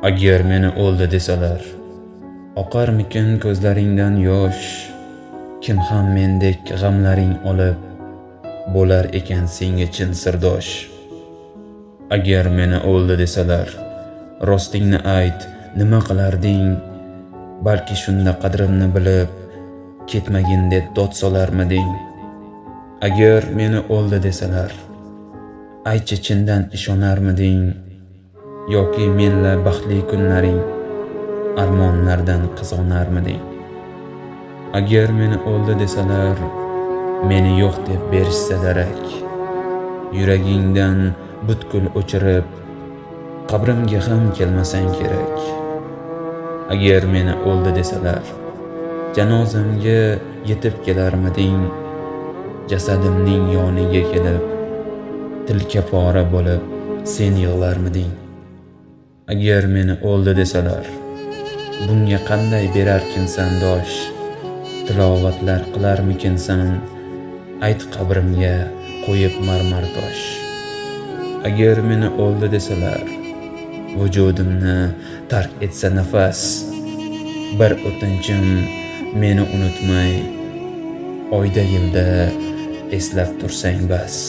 Agar meni o'ldi desalar, oqarmikin ko'zlaringdan yosh? Kim ham mendek g'amlaring olib, bo'lar ekan senga chin sirdosh? Agar meni o'ldi desalar, rostingni ayt, nima qilarding? Balki shunda qadrimni bilib, ketmagin deb dod solarmiding? Agar meni o'ldi desalar, aytchi chindan ishonarmiding? Yoki menla baxtli kunlaring, armonlardan qizg'onarmiding? Agar meni o'ldi desalar, meni yo'q deb berishsa darak, yuragingdan butkul o'chirib, qabrimga ham kelmasang kerak. Agar meni o'ldi desalar, janozamga yetib kelarmiding? Jasadimning yoniga kelib, tilka pora bo'lib, sen yig'larmiding? Agar meni o'ldi desalar, bunga qanday berarkinsan dosh? Tilovatlar qilarmikinsan, ayt qabrimga qo'yib marmar tosh. Agar meni o'ldi desalar, vujudimni tark etsa nafas, bir o'tinchim meni unutmay, oyda yilda eslab tursang bas.